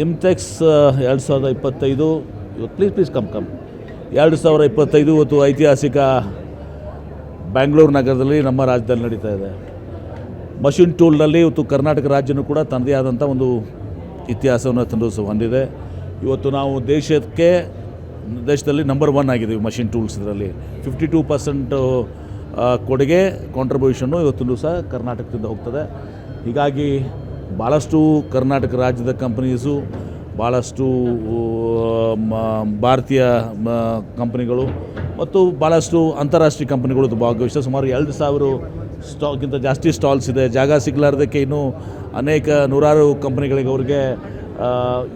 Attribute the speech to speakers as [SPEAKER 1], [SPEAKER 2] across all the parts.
[SPEAKER 1] ಇಮ್ಟೆಕ್ಸ್ 2025 ಇವತ್ತು please come 2025 ಇವತ್ತು ಐತಿಹಾಸಿಕ ಬ್ಯಾಂಗ್ಳೂರು ನಗರದಲ್ಲಿ ನಮ್ಮ ರಾಜ್ಯದಲ್ಲಿ ನಡೀತಾ ಇದೆ. ಮಷಿನ್ ಟೂಲ್ನಲ್ಲಿ ಇವತ್ತು ಕರ್ನಾಟಕ ರಾಜ್ಯನೂ ಕೂಡ ತನ್ನದೇ ಆದಂಥ ಒಂದು ಇತಿಹಾಸವನ್ನು ಹೊಂದಿದೆ. ಇವತ್ತು ನಾವು ದೇಶದಲ್ಲಿ ನಂಬರ್ 1 ಆಗಿದ್ದೀವಿ ಮಷಿನ್ ಟೂಲ್ಸ್. ಇದರಲ್ಲಿ 52% ಕೊಡುಗೆ ಕಾಂಟ್ರಿಬ್ಯೂಷನ್ನು ಇವತ್ತು ಸಹ ಕರ್ನಾಟಕದಿಂದ ಹೋಗ್ತದೆ. ಹೀಗಾಗಿ ಭಾಳಷ್ಟು ಕರ್ನಾಟಕ ರಾಜ್ಯದ ಕಂಪನೀಸು, ಭಾಳಷ್ಟು ಭಾರತೀಯ ಕಂಪನಿಗಳು ಮತ್ತು ಭಾಳಷ್ಟು ಅಂತಾರಾಷ್ಟ್ರೀಯ ಕಂಪನಿಗಳು ಭಾಗವಹಿಸಿದೆ. ಸುಮಾರು 2,000 ಸ್ಟಾಲ್ಗಿಂತ ಜಾಸ್ತಿ ಸ್ಟಾಲ್ಸ್ ಇದೆ. ಜಾಗ ಸಿಗಲಾರ್ದಕ್ಕೆ ಇನ್ನೂ ಅನೇಕ ನೂರಾರು ಕಂಪನಿಗಳಿಗೆ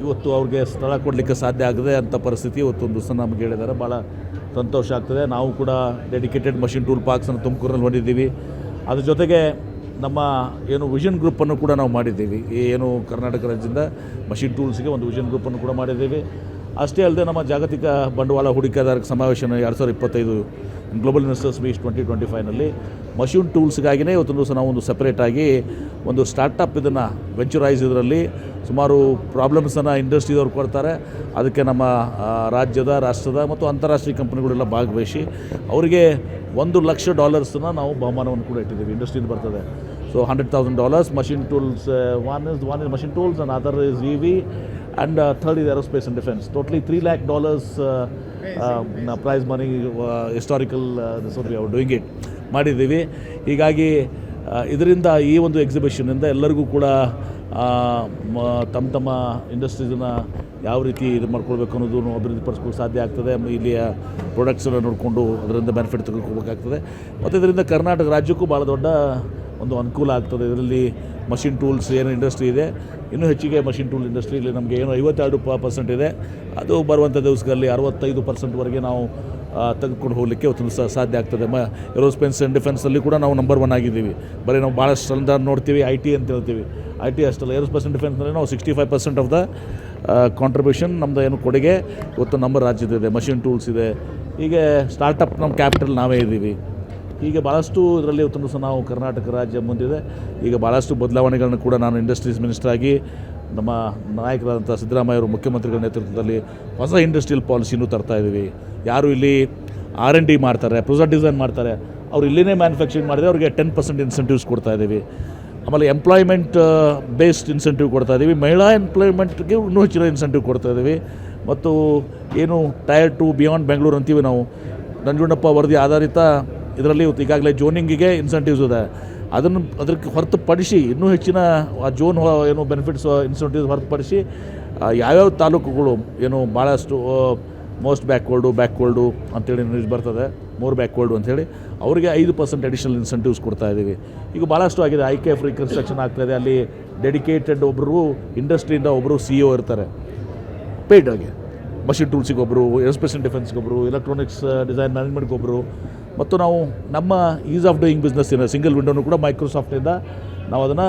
[SPEAKER 1] ಇವತ್ತು ಅವ್ರಿಗೆ ಸ್ಥಳ ಕೊಡಲಿಕ್ಕೆ ಸಾಧ್ಯ ಆಗದೆ ಅಂಥ ಪರಿಸ್ಥಿತಿ ಇವತ್ತೊಂದು ಸಹ ನಮಗೆ ಹೇಳಿದ್ದಾರೆ. ಭಾಳ ಸಂತೋಷ ಆಗ್ತದೆ. ನಾವು ಕೂಡ ಡೆಡಿಕೇಟೆಡ್ ಮಷಿನ್ ಟೂಲ್ ಪಾರ್ಕ್ಸನ್ನು ತುಮಕೂರಲ್ಲಿ ಹೊಂದಿದ್ದೀವಿ. ಅದ್ರ ಜೊತೆಗೆ ನಮ್ಮ ವಿಷನ್ ಗ್ರೂಪನ್ನು ಕೂಡ ನಾವು ಮಾಡಿದ್ದೀವಿ. ಕರ್ನಾಟಕ ರಾಜ್ಯದಿಂದ ಮಷಿನ್ ಟೂಲ್ಸ್ಗೆ ಒಂದು ವಿಷನ್ ಗ್ರೂಪನ್ನು ಕೂಡ ಮಾಡಿದ್ದೀವಿ. ಅಷ್ಟೇ ಅಲ್ಲದೆ ನಮ್ಮ ಜಾಗತಿಕ ಬಂಡವಾಳ ಹೂಡಿಕೆದಾರರ ಸಮಾವೇಶ 2025 ಗ್ಲೋಬಲ್ ಇನ್ವೆಸ್ಟರ್ಸ್ ಮೀಟ್ 2025ನಲ್ಲಿ ಮಷಿನ್ ಟೂಲ್ಸ್ಗಾಗಿಯೇ ಇವತ್ತೊಂದು ಸಹ ನಾವು ಒಂದು ಸಪ್ರೇಟಾಗಿ ಒಂದು ಸ್ಟಾರ್ಟಪ್ ಇದನ್ನು ವೆಂಚರೈಸ್ ಇದರಲ್ಲಿ ಸುಮಾರು ಪ್ರಾಬ್ಲಮ್ಸನ್ನು ಇಂಡಸ್ಟ್ರಿದವ್ರು ಕೊಡ್ತಾರೆ. ಅದಕ್ಕೆ ನಮ್ಮ ರಾಜ್ಯದ, ರಾಷ್ಟ್ರದ ಮತ್ತು ಅಂತಾರಾಷ್ಟ್ರೀಯ ಕಂಪನಿಗಳೆಲ್ಲ ಭಾಗವಹಿಸಿ ಅವರಿಗೆ $1,00,000 ನಾವು ಬಹುಮಾನವನ್ನು ಕೂಡ ಇಟ್ಟಿದ್ದೀವಿ. ಇಂಡಸ್ಟ್ರಿಯಿಂದ ಬರ್ತದೆ. So $100,000 machine tools. one is machine tools and other is EV and third is aerospace and defense. Totally $3 lakh prize money, historical this what we are doing it ಮಾಡಿದ್ದೀವಿ. ಹೀಗಾಗಿ ಇದರಿಂದ ಈ ಒಂದು ಎಕ್ಸಿಬಿಷನಿಂದ ಎಲ್ಲರಿಗೂ ಕೂಡ ತಮ್ಮ ಇಂಡಸ್ಟ್ರೀಸನ್ನು ಯಾವ ರೀತಿ ಇದು ಮಾಡ್ಕೊಳ್ಬೇಕು ಅನ್ನೋದನ್ನು ಅಭಿವೃದ್ಧಿಪಡಿಸ್ಕೊಳ್ಳೋಕೆ ಸಾಧ್ಯ ಆಗ್ತದೆ. ಇಲ್ಲಿಯ ಪ್ರಾಡಕ್ಟ್ಸನ್ನು ನೋಡಿಕೊಂಡು ಅದರಿಂದ ಬೆನಿಫಿಟ್ ತೆಗೆದುಕೋಬೇಕಾಗ್ತದೆ. ಮತ್ತು ಇದರಿಂದ ಕರ್ನಾಟಕ ರಾಜ್ಯಕ್ಕೂ ಭಾಳ ದೊಡ್ಡ ಒಂದು ಅನುಕೂಲ ಆಗ್ತದೆ. ಇದರಲ್ಲಿ ಮಷಿನ್ ಟೂಲ್ಸ್ ಇಂಡಸ್ಟ್ರಿ ಇದೆ, ಇನ್ನೂ ಹೆಚ್ಚಿಗೆ ಮಷಿನ್ ಟೂಲ್ ಇಂಡಸ್ಟ್ರಿ ಇಲ್ಲಿ ನಮಗೆ 52% ಇದೆ. ಅದು ಬರುವಂಥ ದಿವಸಗಳಲ್ಲಿ 65%ವರೆಗೆ ನಾವು ತೆಗೆದುಕೊಂಡು ಹೋಗಲಿಕ್ಕೆ ಇವತ್ತು ಸಾಧ್ಯ ಆಗ್ತದೆ. ಏರೋಸ್ಪೇಸ್ ಆ್ಯಂಡ್ ಡಿಫೆನ್ಸಲ್ಲಿ ಕೂಡ ನಾವು ನಂಬರ್ 1 ಆಗಿದ್ದೀವಿ. ಬರೀ ನಾವು ಭಾಳಷ್ಟು ಸಲ ನೋಡ್ತೀವಿ IT ಅಂತ ಹೇಳ್ತೀವಿ. IT ಅಷ್ಟಲ್ಲ, ಏರೋಸ್ಪೇಸ್ ಆ್ಯಂಡ್ ಡಿಫೆನ್ಸ್ನಲ್ಲಿ ನಾವು 65% ಆಫ್ ದ ಕಾಂಟ್ರಿಬ್ಯೂಷನ್ ನಮ್ಮದು ಕೊಡುಗೆ ಇವತ್ತು ನಮ್ಮ ರಾಜ್ಯದಿದೆ. ಮಷಿನ್ ಟೂಲ್ಸ್ ಇದೆ. ಹೀಗೆ ಸ್ಟಾರ್ಟಪ್ ನಮ್ಮ ಕ್ಯಾಪಿಟಲ್ ನಾವೇ ಇದ್ದೀವಿ. ಹೀಗೆ ಭಾಳಷ್ಟು ಇದರಲ್ಲಿ ಇವತ್ತು ಸಹ ನಾವು ಕರ್ನಾಟಕ ರಾಜ್ಯ ಮುಂದಿದೆ. ಈಗ ಭಾಳಷ್ಟು ಬದಲಾವಣೆಗಳನ್ನು ಕೂಡ ನಾನು ಇಂಡಸ್ಟ್ರೀಸ್ ಮಿನಿಸ್ಟರ್ ಆಗಿ ನಮ್ಮ ನಾಯಕರಾದಂಥ ಸಿದ್ದರಾಮಯ್ಯ ಅವರು ಮುಖ್ಯಮಂತ್ರಿಗಳ ನೇತೃತ್ವದಲ್ಲಿ ಹೊಸ ಇಂಡಸ್ಟ್ರಿಯಲ್ ಪಾಲಿಸಿನೂ ತರ್ತಾಯಿದ್ದೀವಿ. ಯಾರು ಇಲ್ಲಿ R&D ಮಾಡ್ತಾರೆ, ಪ್ರೊಡಕ್ಟ್ ಡಿಸೈನ್ ಮಾಡ್ತಾರೆ, ಅವ್ರು ಇಲ್ಲಿನೇ ಮ್ಯಾನುಫ್ಯಾಕ್ಚರಿಂಗ್ ಮಾಡಿದರೆ ಅವ್ರಿಗೆ 10% ಇನ್ಸೆಂಟಿವ್ಸ್ ಕೊಡ್ತಾಯಿದ್ದೀವಿ. ಆಮೇಲೆ ಎಂಪ್ಲಾಯ್ಮೆಂಟ್ ಬೇಸ್ಡ್ ಇನ್ಸೆಂಟಿವ್ ಕೊಡ್ತಾಯಿದ್ದೀವಿ. ಮಹಿಳಾ ಎಂಪ್ಲಾಯ್ಮೆಂಟ್ಗೆ ಇನ್ನೂ ಹೆಚ್ಚಿನ ಇನ್ಸೆಂಟಿವ್ ಕೊಡ್ತಾಯಿದ್ದೀವಿ. ಮತ್ತು Tier 2 ಬಿಯಾಂಡ್ ಬೆಂಗಳೂರು ಅಂತೀವಿ ನಾವು, ನಂಜುಂಡಪ್ಪ ವರದಿ ಆಧಾರಿತ ಇದರಲ್ಲಿ ಈಗಾಗಲೇ ಜೋನಿಂಗಿಗೆ ಇನ್ಸೆಂಟಿವ್ಸ್ ಇದೆ. ಅದಕ್ಕೆ ಹೊರತುಪಡಿಸಿ ಇನ್ನೂ ಹೆಚ್ಚಿನ ಆ ಜೋನ್ ಬೆನಿಫಿಟ್ಸ್ ಇನ್ಸೆಂಟಿವ್ಸ್ ಹೊರತುಪಡಿಸಿ ಯಾವ್ಯಾವ ತಾಲೂಕುಗಳು ಭಾಳಷ್ಟು ಮೋಸ್ಟ್ ಬ್ಯಾಕ್ವರ್ಡು ಅಂತೇಳಿ ನ್ಯೂಸ್ ಬರ್ತದೆ, ಮೋರ್ ಬ್ಯಾಕ್ವರ್ಡು ಅಂಥೇಳಿ ಅವರಿಗೆ 5% ಅಡಿಷನಲ್ ಇನ್ಸೆಂಟಿವ್ಸ್ ಕೊಡ್ತಾಯಿದ್ದೀವಿ. ಈಗ ಭಾಳಷ್ಟು ಆಗಿದೆ. IKF ರಿಕನ್ಸ್ಟ್ರಕ್ಷನ್ ಆಗ್ತಾಯಿದೆ. ಅಲ್ಲಿ ಡೆಡಿಕೇಟೆಡ್ ಒಬ್ಬರು ಇಂಡಸ್ಟ್ರಿಯಿಂದ ಒಬ್ಬರು CEO ಇರ್ತಾರೆ, ಪೇಯ್ಡ್ ಆಗಿ. ಮಷಿನ್ ಟೂಲ್ಸಿಗೆ ಒಬ್ಬರು, ಏರೋಸ್ಪೇಸ್ ಆ್ಯಂಡ್ ಡಿಫೆನ್ಸ್ಗೆ ಒಬ್ಬರು, ಎಲೆಕ್ಟ್ರಾನಿಕ್ಸ್ ಡಿಸೈನ್ ಮ್ಯಾನೇಜ್ಮೆಂಟ್ಗೆ ಒಬ್ಬರು. ಮತ್ತು ನಾವು ನಮ್ಮ ease of doing business single ವಿಂಡೋನು ಕೂಡ ಮೈಕ್ರೋಸಾಫ್ಟಿಂದ ನಾವು ಅದನ್ನು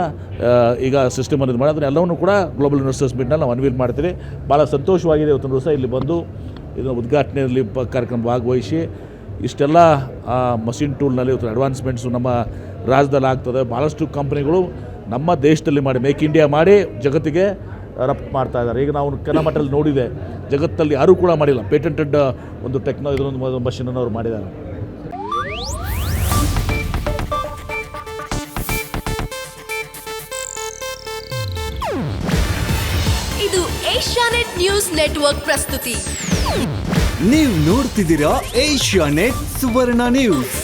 [SPEAKER 1] ಈಗ ಸಿಸ್ಟಮನ್ನು ಇದು ಮಾಡಿ ಅದನ್ನೆಲ್ಲವನ್ನೂ ಕೂಡ ಗ್ಲೋಬಲ್ ಇನ್ವೆಸ್ಟರ್ಸ್ ಮೀಟ್ನಲ್ಲಿ ನಾವು ಅನ್ವೀಲ್ ಮಾಡ್ತೀವಿ. ಭಾಳ ಸಂತೋಷವಾಗಿದೆ ಇವತ್ತು ದಿವಸ ಇಲ್ಲಿ ಬಂದು ಇದನ್ನು ಉದ್ಘಾಟನೆಯಲ್ಲಿ ಕಾರ್ಯಕ್ರಮ ಭಾಗವಹಿಸಿ ಇಷ್ಟೆಲ್ಲ ಮಷಿನ್ ಟೂಲ್ನಲ್ಲಿ ಇವತ್ತು ಅಡ್ವಾನ್ಸ್ಮೆಂಟ್ಸು ನಮ್ಮ ರಾಜ್ಯದಲ್ಲಿ ಆಗ್ತದೆ. ಭಾಳಷ್ಟು ಕಂಪ್ನಿಗಳು ನಮ್ಮ ದೇಶದಲ್ಲಿ ಮಾಡಿ ಮೇಕ್ ಇಂಡಿಯಾ ಮಾಡಿ ಜಗತ್ತಿಗೆ ರಫ್ತು ಮಾಡ್ತಾ ಇದ್ದಾರೆ. ಈಗ ನಾವು ಕೆಲ ಮಟ್ಟದಲ್ಲಿ ನೋಡಿದೆ, ಜಗತ್ತಲ್ಲಿ ಯಾರೂ ಕೂಡ ಮಾಡಿಲ್ಲ ಪೇಟೆಂಟೆಡ್ ಒಂದು ಇದೊಂದು ಮಷಿನನ್ನು ಅವರು ಮಾಡಿದ್ದಾರೆ.
[SPEAKER 2] ಇದು ಏಷ್ಯಾನೆಟ್ ನ್ಯೂಸ್ ನೆಟ್ವರ್ಕ್ ಪ್ರಸ್ತುತಿ.
[SPEAKER 3] ನೀವು ನೋಡ್ತಿದ್ದೀರಾ ಏಷ್ಯಾನೆಟ್ ಸುವರ್ಣ ನ್ಯೂಸ್.